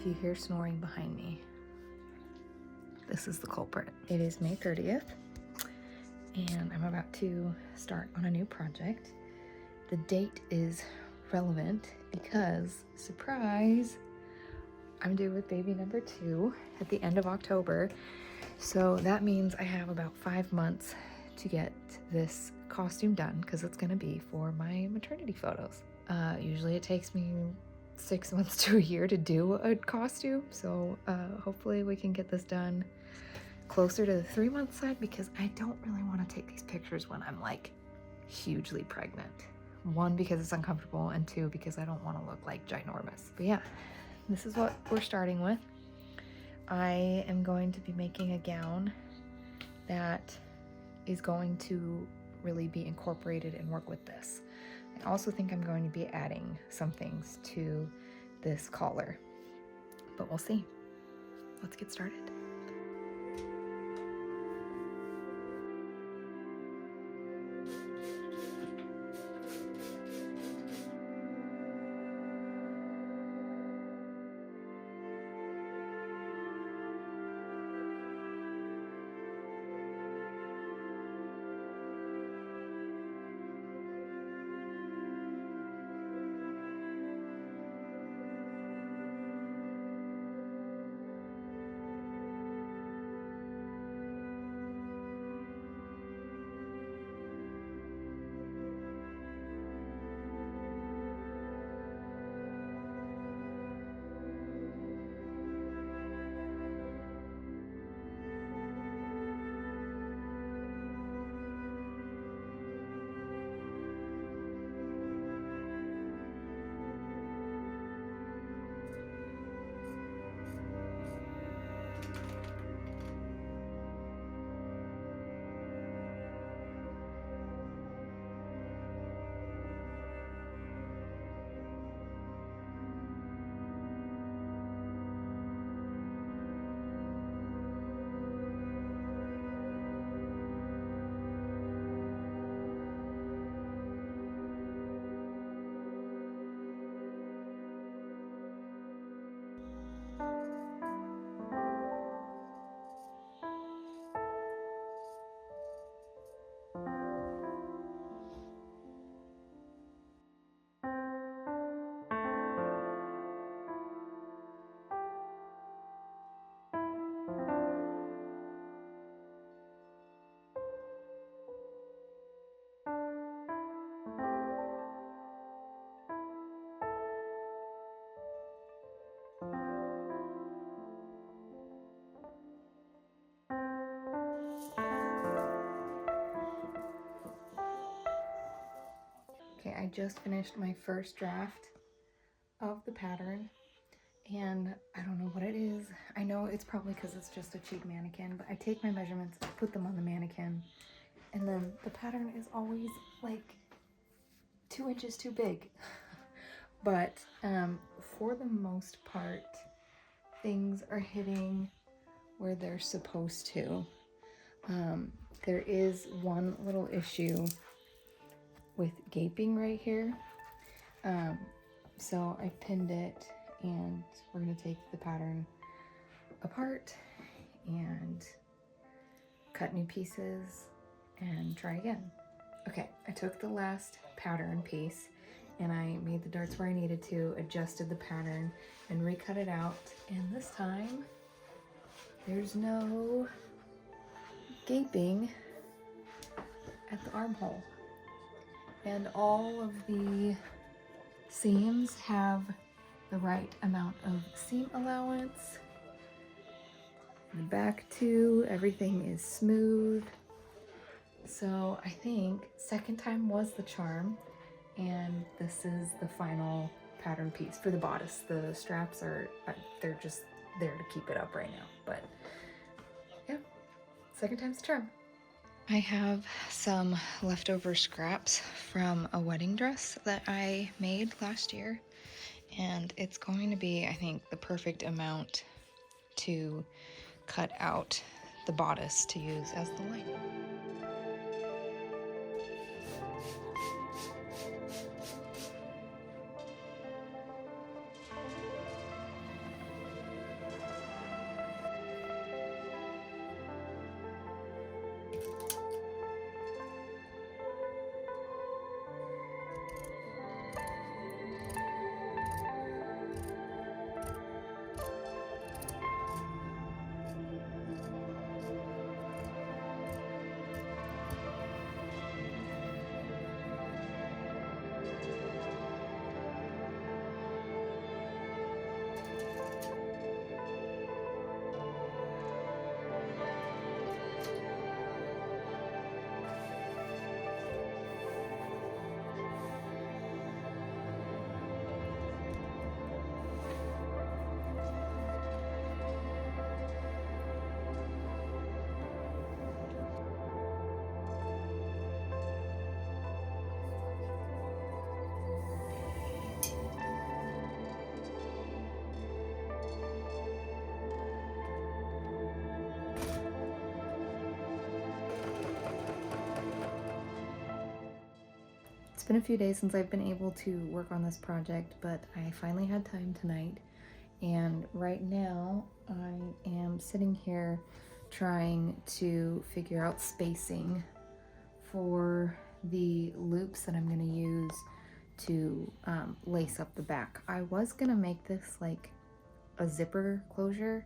If you hear snoring behind me, this is the culprit. It is May 30th, and I'm about to start on a new project. The date is relevant because, surprise, I'm due with baby number 2 at the end of October. So that means I have about 5 months to get this costume done because it's gonna be for my maternity photos. Usually it takes me 6 months to a year to do a costume, so hopefully we can get this done closer to the 3-month side because I don't really want to take these pictures when I'm like hugely pregnant. 1, because it's uncomfortable, and 2, because I don't want to look like ginormous. But yeah, this is what we're starting with. I am going to be making a gown that is going to really be incorporated and work with this. I also think I'm going to be adding some things to this collar, but we'll see. Let's get started. Okay, I just finished my first draft of the pattern, and I don't know what it is. I know it's probably because it's just a cheap mannequin, but I take my measurements, I put them on the mannequin, and then the pattern is always like 2 inches too big. But for the most part, things are hitting where they're supposed to. There is one little issue with gaping right here. So I pinned it, and we're gonna take the pattern apart and cut new pieces and try again. Okay, I took the last pattern piece and I made the darts where I needed to, adjusted the pattern and recut it out, and this time there's no gaping at the armhole. And all of the seams have the right amount of seam allowance. The back too, everything is smooth. So I think second time was the charm, and this is the final pattern piece for the bodice. The straps are, they're just there to keep it up right now. But yeah, second time's the charm. I have some leftover scraps from a wedding dress that I made last year, and it's going to be, I think, the perfect amount to cut out the bodice to use as the lining. It's been a few days since I've been able to work on this project, but I finally had time tonight. And right now I am sitting here trying to figure out spacing for the loops that I'm going to use to lace up the back. I was going to make this like a zipper closure,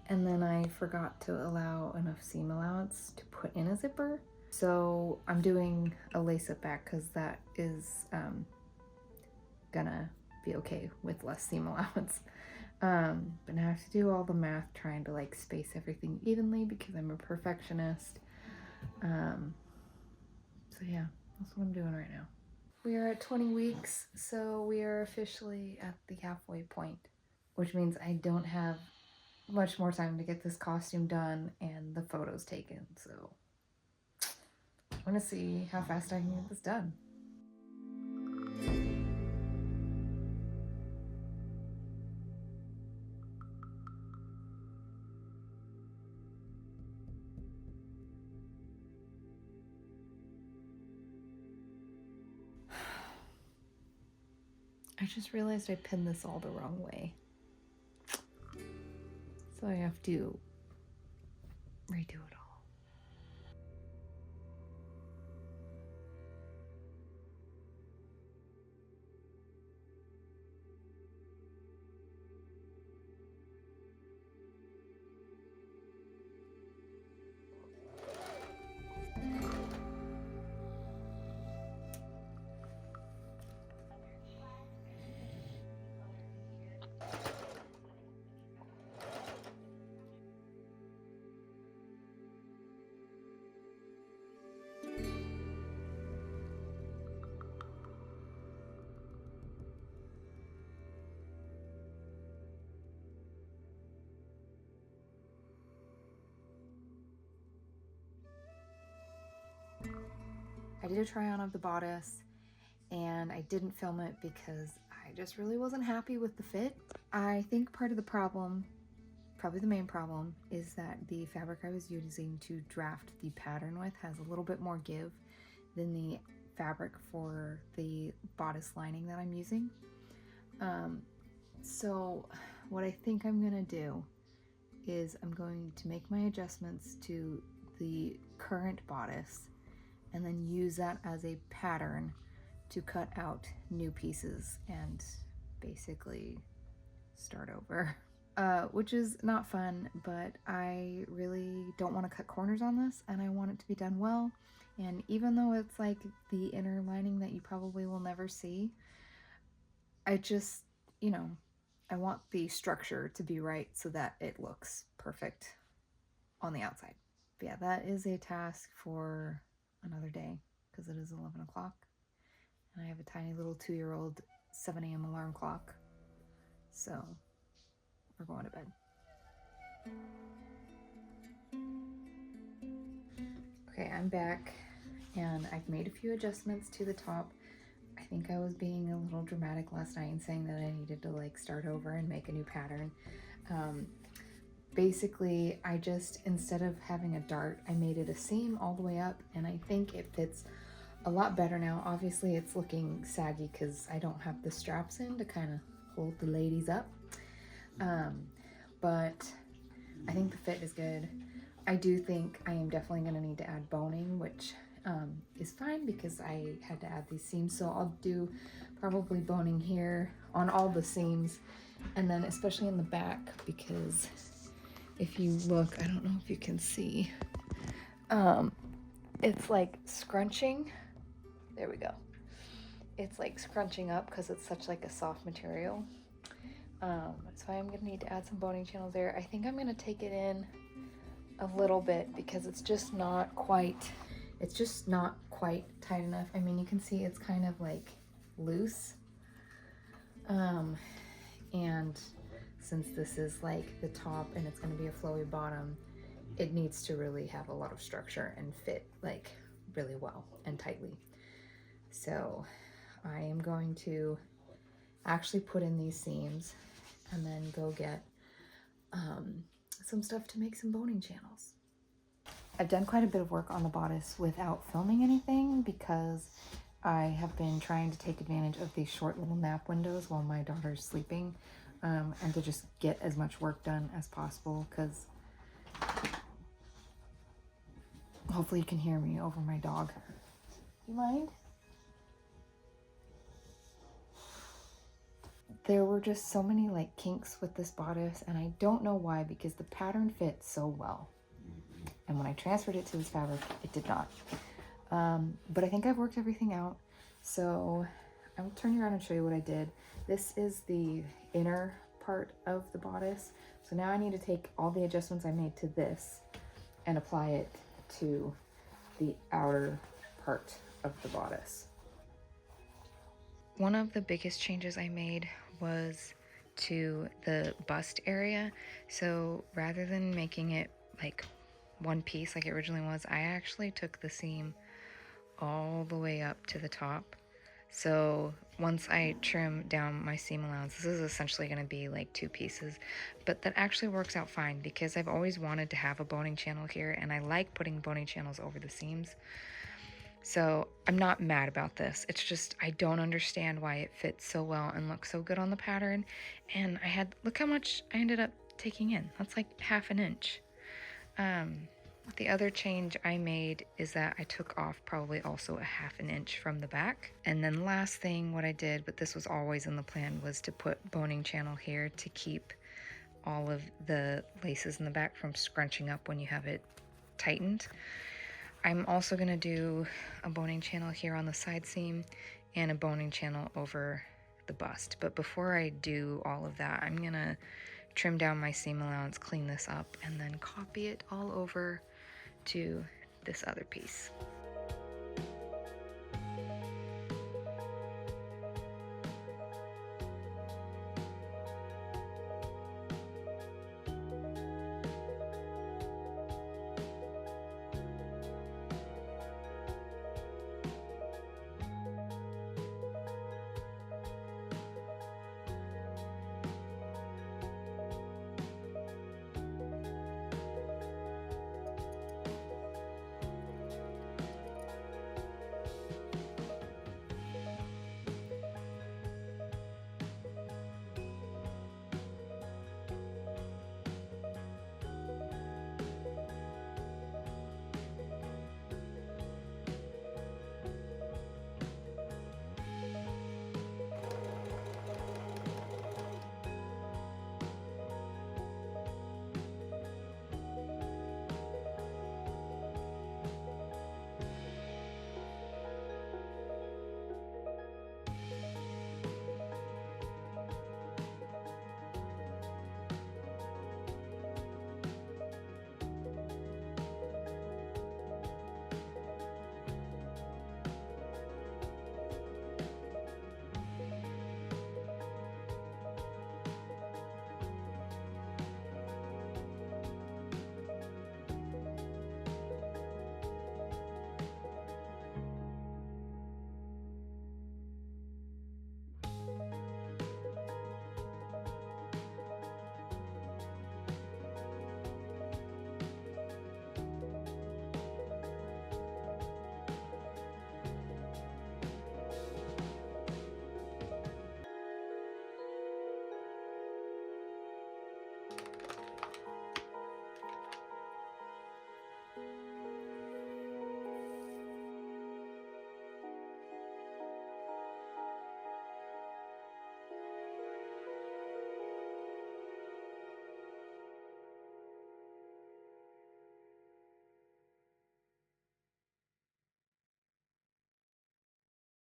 and then I forgot to allow enough seam allowance to put in a zipper. So I'm doing a lace up back because that is gonna be okay with less seam allowance. But now I have to do all the math trying to like space everything evenly because I'm a perfectionist. So yeah, that's what I'm doing right now. We are at 20 weeks, so we are officially at the halfway point, which means I don't have much more time to get this costume done and the photos taken, so I'm gonna see how fast I can get this done. I just realized I pinned this all the wrong way. So I have to redo it all. I did a try on of the bodice and I didn't film it because I just really wasn't happy with the fit. I think part of the problem, probably the main problem, is that the fabric I was using to draft the pattern with has a little bit more give than the fabric for the bodice lining that I'm using. So what I think I'm gonna do is I'm going to make my adjustments to the current bodice and then use that as a pattern to cut out new pieces and basically start over. Which is not fun, but I really don't want to cut corners on this and I want it to be done well. And even though it's like the inner lining that you probably will never see, I just, you know, I want the structure to be right so that it looks perfect on the outside. But yeah, that is a task for another day because it is 11 o'clock and I have a tiny little 2-year-old 7 a.m. alarm clock. So we're going to bed. Okay, I'm back and I've made a few adjustments to the top. I think I was being a little dramatic last night and saying that I needed to like start over and make a new pattern. Basically, I just, instead of having a dart, I made it a seam all the way up and I think it fits a lot better now. Obviously, it's looking saggy because I don't have the straps in to kind of hold the ladies up. But I think the fit is good. I do think I am definitely going to need to add boning, which is fine because I had to add these seams. So I'll do probably boning here on all the seams, and then especially in the back, because if you look, I don't know if you can see, it's like scrunching. There we go. It's like scrunching up because it's such like a soft material. So I'm gonna need to add some boning channels there. I think I'm gonna take it in a little bit because it's just not quite tight enough. I mean, you can see it's kind of like loose. And since this is like the top and it's gonna be a flowy bottom, it needs to really have a lot of structure and fit like really well and tightly. So I am going to actually put in these seams and then go get some stuff to make some boning channels. I've done quite a bit of work on the bodice without filming anything because I have been trying to take advantage of these short little nap windows while my daughter's sleeping, and to just get as much work done as possible, because hopefully you can hear me over my dog. You mind? There were just so many like kinks with this bodice, and I don't know why, because the pattern fits so well. And when I transferred it to this fabric, it did not. But I think I've worked everything out. So I'm gonna turn you around and show you what I did. This is the inner part of the bodice. So now I need to take all the adjustments I made to this and apply it to the outer part of the bodice. One of the biggest changes I made was to the bust area. So rather than making it like one piece like it originally was, I actually took the seam all the way up to the top. So once I trim down my seam allowance, this is essentially going to be like 2 pieces, but that actually works out fine because I've always wanted to have a boning channel here, and I like putting boning channels over the seams. So I'm not mad about this. It's just I don't understand why it fits so well and looks so good on the pattern. And look how much I ended up taking in. That's like ½ an inch. The other change I made is that I took off probably also ½ an inch from the back. And then last thing what I did, but this was always in the plan, was to put boning channel here to keep all of the laces in the back from scrunching up when you have it tightened. I'm also going to do a boning channel here on the side seam and a boning channel over the bust. But before I do all of that, I'm going to trim down my seam allowance, clean this up, and then copy it all over to this other piece.